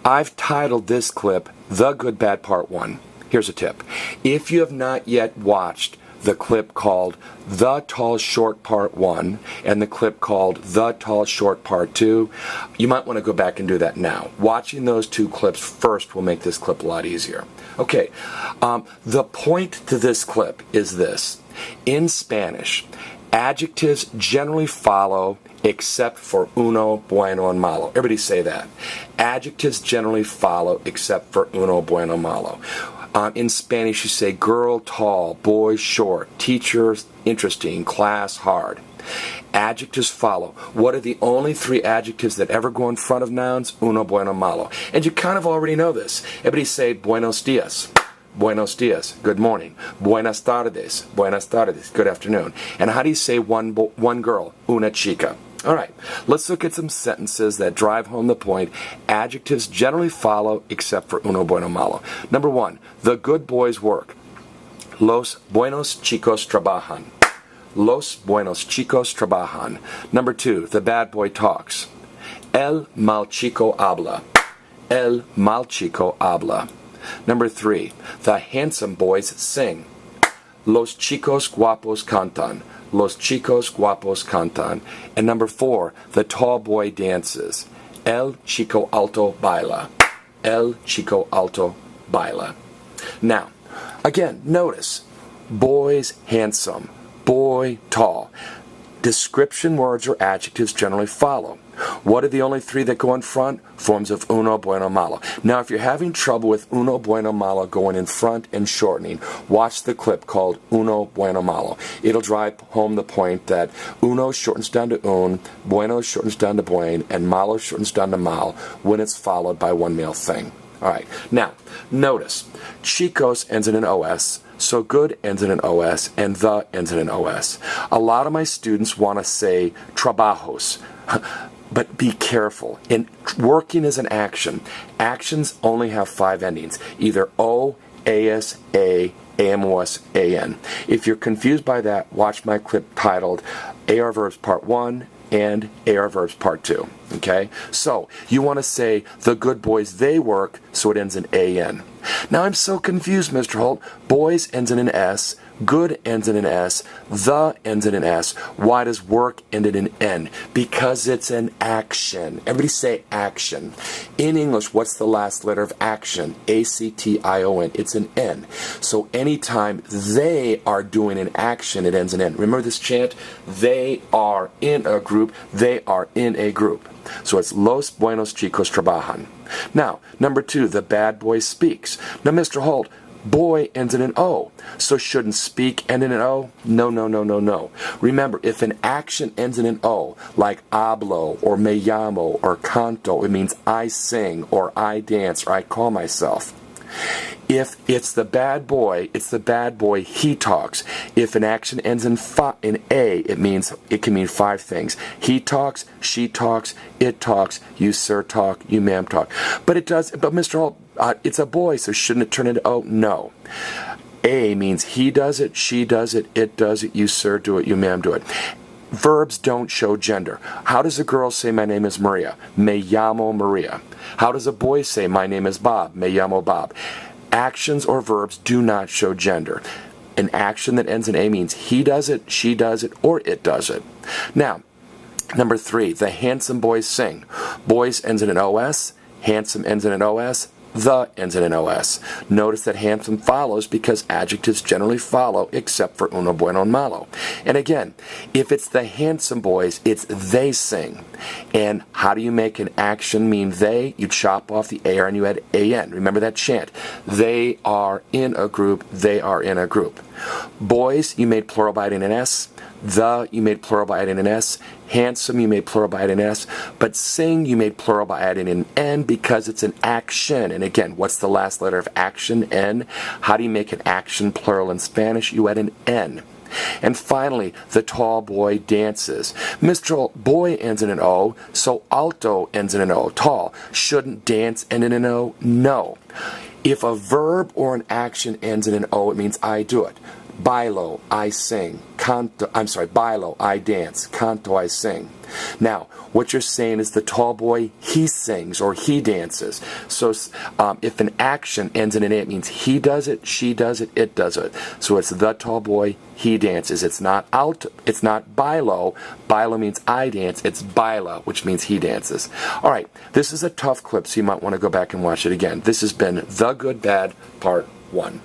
I've titled this clip, The Good Bad Part 1. Here's a tip. If you have not yet watched the clip called The Tall Short Part 1 and the clip called The Tall Short Part 2, you might want to go back and do that now. Watching those two clips first will make this clip a lot easier. Okay, the point to this clip is this. In Spanish, adjectives generally follow except for uno, bueno, and malo. Everybody say that. Adjectives generally follow except for uno, bueno, malo. In Spanish, you say girl tall, boy short, teacher interesting, class hard. Adjectives follow. What are the only three adjectives that ever go in front of nouns? Uno, bueno, malo. And you kind of already know this. Everybody say buenos dias. Buenos dias, good morning. Buenas tardes, good afternoon. And how do you say one girl? Una chica. All right, let's look at some sentences that drive home the point. Adjectives generally follow except for uno, bueno, malo. Number one, the good boys work. Los buenos chicos trabajan. Los buenos chicos trabajan. Number two, the bad boy talks. El mal chico habla. El mal chico habla. Number three, the handsome boys sing. Los chicos guapos cantan. Los chicos guapos cantan. And number four, the tall boy dances. El chico alto baila. El chico alto baila. Now, again, notice, boys handsome, boy tall. Description words or adjectives generally follow. What are the only three that go in front? Forms of uno, bueno, malo. Now, if you're having trouble with uno, bueno, malo going in front and shortening, watch the clip called Uno, Bueno, Malo. It'll drive home the point that uno shortens down to un, bueno shortens down to buen, and malo shortens down to mal when it's followed by one male thing. All right. Now, notice, chicos ends in an OS. So good ends in an OS, and the ends in an OS. A lot of my students want to say trabajos, but be careful. Working is an action. Actions only have 5 endings, either O, AS, A, AMOS, AN. If you're confused by that, watch my clip titled AR Verbs Part 1 and AR Verbs Part 2. Okay? So, you want to say, the good boys, they work, so it ends in AN. Now, I'm so confused, Mr. Holt. Boys ends in an S, good ends in an S, the ends in an S. Why does work end in an N? Because it's an action. Everybody say action. In English, what's the last letter of action? A-C-T-I-O-N. It's an N. So anytime they are doing an action, it ends in N. Remember this chant? They are in a group. They are in a group. So it's Los buenos chicos trabajan. Now, number 2, the bad boy speaks. Now, Mr. Holt, boy ends in an O. So shouldn't speak end in an O? No, no, no, no, no. Remember, if an action ends in an O, like hablo or me llamo or canto, it means I sing or I dance or I call myself. If it's the bad boy, he talks. If an action ends in A, it can mean 5 things. He talks, she talks, it talks, you sir talk, you ma'am talk. But Mr. Holt, it's a boy, so shouldn't it turn into O? No. A means he does it, she does it, it does it, you sir do it, you ma'am do it. Verbs don't show gender. How does a girl say, my name is Maria? Me llamo Maria. How does a boy say, my name is Bob? Me llamo Bob. Actions or verbs do not show gender. An action that ends in A means he does it, she does it, or it does it. Now, number 3, the handsome boys sing. Boys ends in an OS, handsome ends in an OS, the ends in an OS. Notice that handsome follows because adjectives generally follow except for uno, bueno, and malo. And again, if it's the handsome boys, it's they sing. And how do you make an action mean they? You chop off the AR and you add AN. Remember that chant. They are in a group. They are in a group. Boys, you made plural by adding an S. The, you made plural by adding an S. Handsome, you made plural by adding an S. But sing, you made plural by adding an N because it's an action. And again, what's the last letter of action? N. How do you make an action plural in Spanish? You add an N. And finally, the tall boy dances. Mr. Boy ends in an O, so alto ends in an O. Tall. Shouldn't dance end in an O? No. If a verb or an action ends in an O, it means I do it. Bailo, I sing. Bailo, I dance. Canto, I sing. Now, what you're saying is the tall boy, he sings or he dances. So if an action ends in an A, it means he does it, she does it, it does it. So it's the tall boy, he dances. It's not bailo. Bailo means I dance. It's baila, which means he dances. All right, this is a tough clip, so you might want to go back and watch it again. This has been The Good Bad Part 1.